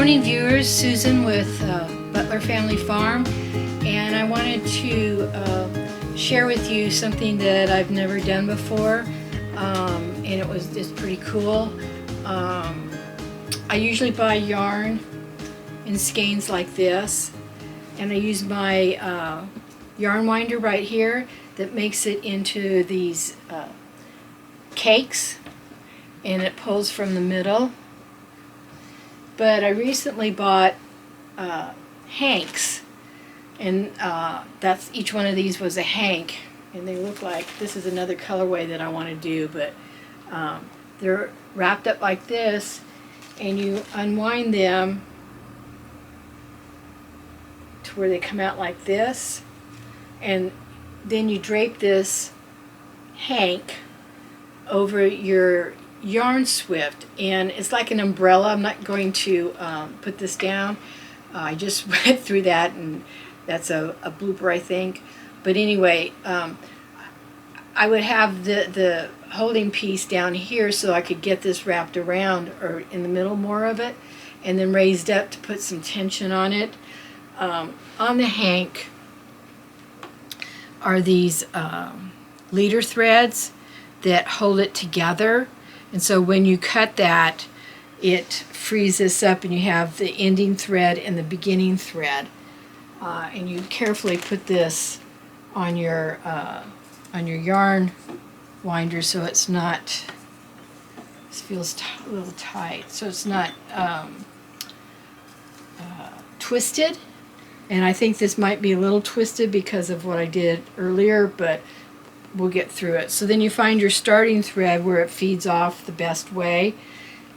morning, viewers. Susan with Butler Family Farm, and I wanted to share with you something that I've never done before, and it's pretty cool. I usually buy yarn in skeins like this, and I use my yarn winder right here that makes it into these cakes, and it pulls from the middle. But I recently bought hanks, and that's each one of these was a hank, and they look like this is another colorway that I want to do, but they're wrapped up like this, and you unwind them to where they come out like this, and then you drape this hank over your yarn swift, and it's like an umbrella. I'm not going to put this down. I just went through that, and that's a blooper, I think. But anyway, I would have the holding piece down here so I could get this wrapped around or in the middle more of it, and then raised up to put some tension on it. On the hank are these leader threads that hold it together. And so when you cut that, it frees this up, and you have the ending thread and the beginning thread. And you carefully put this on your yarn winder so it's not, this feels a little tight, so it's not twisted. And I think this might be a little twisted because of what I did earlier, but we'll get through it. So then you find your starting thread where it feeds off the best way,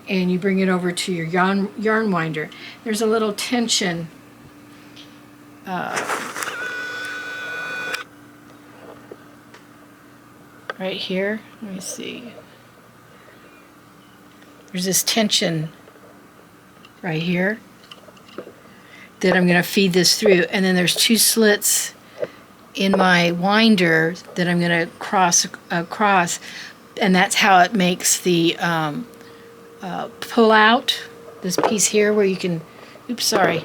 and you bring it over to your yarn winder. There's a little tension right here. Let me see. There's this tension right here that I'm going to feed this through, and then there's two slits in my winder that I'm going to cross across, and that's how it makes the pull out, this piece here where you can, oops, sorry.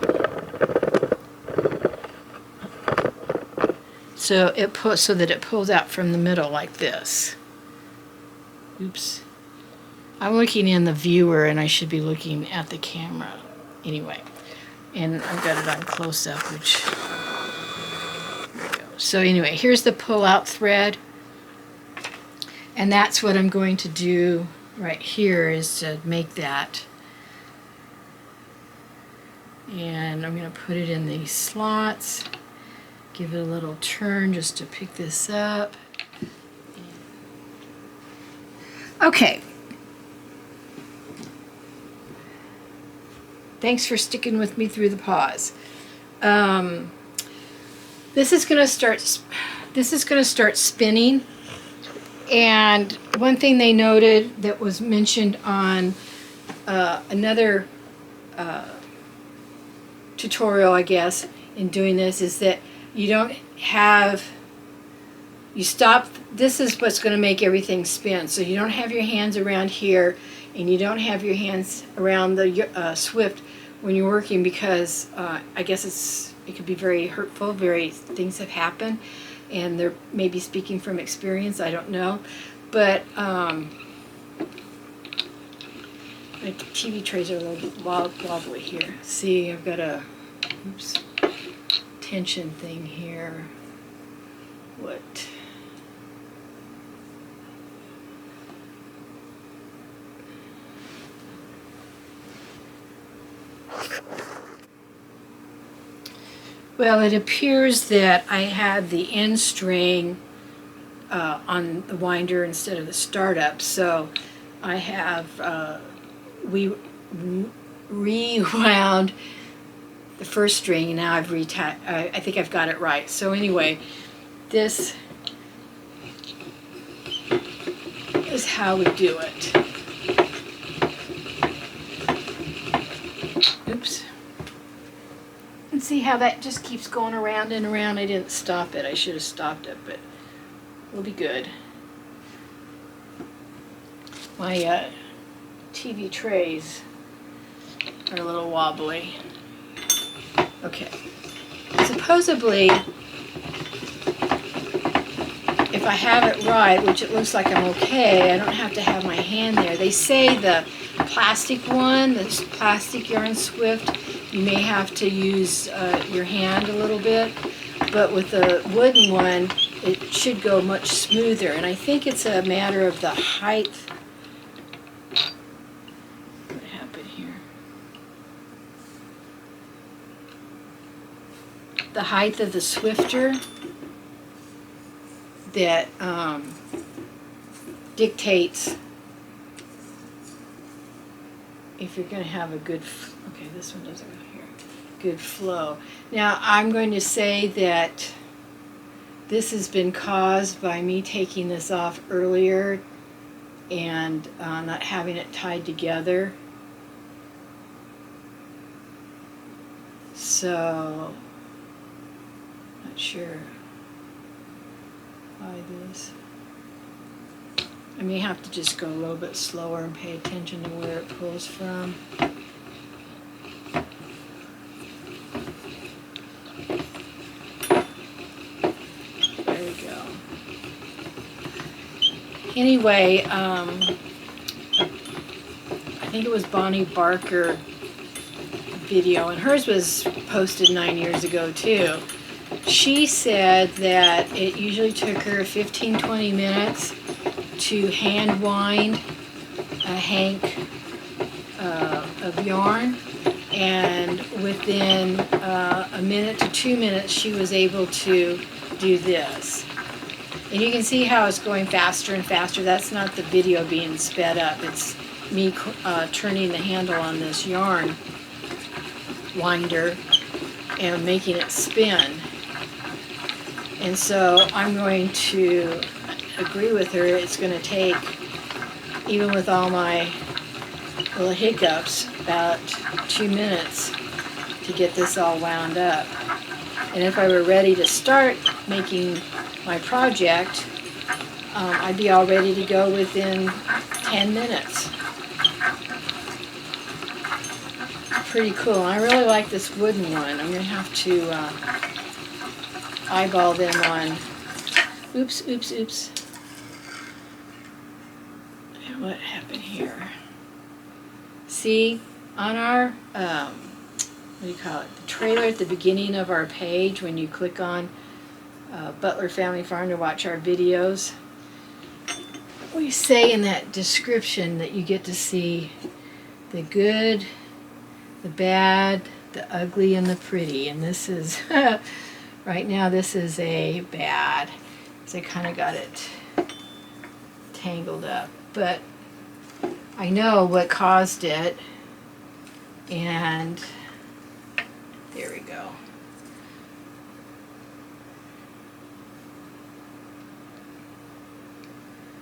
So so that it pulls out from the middle like this. Oops. I'm looking in the viewer, and I should be looking at the camera. Anyway, and I've got it on close up, which. So anyway, here's the pull-out thread, and that's what I'm going to do right here, is to make that. And I'm going to put it in these slots, give it a little turn just to pick this up. Okay. Thanks for sticking with me through the pause. This is going to start spinning, and one thing they noted that was mentioned on another tutorial, I guess, in doing this, is that you don't have, you stop, this is what's going to make everything spin. So you don't have your hands around here, and you don't have your hands around the swift when you're working, because I guess it could be very hurtful. Things have happened, and they're maybe speaking from experience. I don't know, but my TV trays are a little wobbly here. See, I've got a tension thing here. What? Well, it appears that I had the end string on the winder instead of the startup, so I have we rewound the first string, and now I've I think I've got it right. So anyway, this is how we do it. Oops. And see how that just keeps going around and around. I didn't stop it. I should have stopped it, but we'll be good. My TV trays are a little wobbly. Okay. Supposedly, if I have it right, which it looks like I'm okay, I don't have to have my hand there. They say the plastic one, the plastic yarn swift, you may have to use your hand a little bit, but with the wooden one, it should go much smoother. And I think it's a matter of the height. What happened here? The height of the swifter that dictates if you're going to have a good, okay, this one doesn't go here, good flow. Now I'm going to say that this has been caused by me taking this off earlier and not having it tied together. So, not sure why this. I may have to just go a little bit slower and pay attention to where it pulls from. There we go. Anyway, I think it was Bonnie Barker video, and hers was posted 9 years ago too. She said that it usually took her 15-20 minutes to hand wind a hank of yarn, and within a minute to 2 minutes she was able to do this. And you can see how it's going faster and faster. That's not the video being sped up, it's me turning the handle on this yarn winder and making it spin. And so I'm going to agree with her, it's going to take, even with all my little hiccups, about 2 minutes to get this all wound up. And if I were ready to start making my project, I'd be all ready to go within 10 minutes. Pretty cool. I really like this wooden one. I'm going to have to eyeball them on. Oops. What happened here? See, on our, what do you call it, the trailer at the beginning of our page, when you click on Butler Family Farm to watch our videos, we say in that description that you get to see the good, the bad, the ugly, and the pretty. And this is, right now this is a bad, because I kind of got it tangled up. But I know what caused it, and there we go.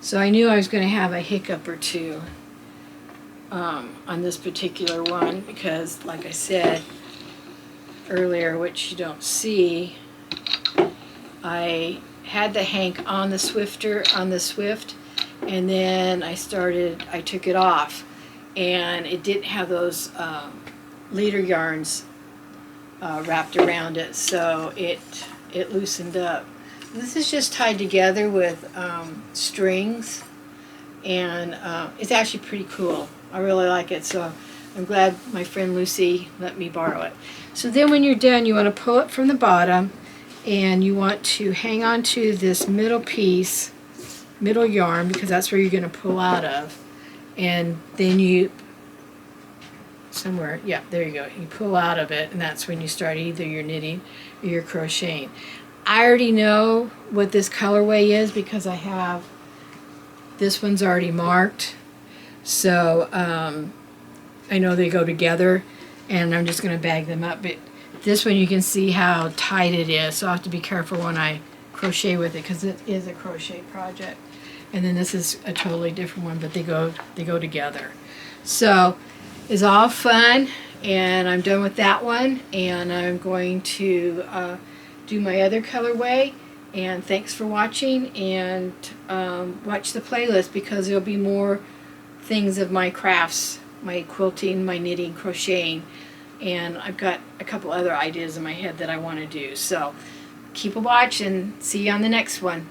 So I knew I was going to have a hiccup or two on this particular one, because like I said earlier, which you don't see, I had the hank on the swifter, on the Swift, and then I took it off, and it didn't have those leader yarns wrapped around it, so it loosened up. This is just tied together with strings, and it's actually pretty cool. I really like it, so I'm glad my friend Lucy let me borrow it. So then when you're done, you want to pull it from the bottom, and you want to hang on to this middle piece, middle yarn, because that's where you're going to pull out of. And then you, somewhere, yeah, there you go. You pull out of it, and that's when you start either your knitting or your crocheting. I already know what this colorway is because I have, this one's already marked. So I know they go together, and I'm just going to bag them up. But this one you can see how tight it is, so I have to be careful when I crochet with it because it is a crochet project. And then this is a totally different one, but they go together. So it's all fun, and I'm done with that one, and I'm going to do my other colorway. And thanks for watching, and watch the playlist because there'll be more things of my crafts my quilting, my knitting, crocheting, and I've got a couple other ideas in my head that I want to do. So keep a watch and see you on the next one.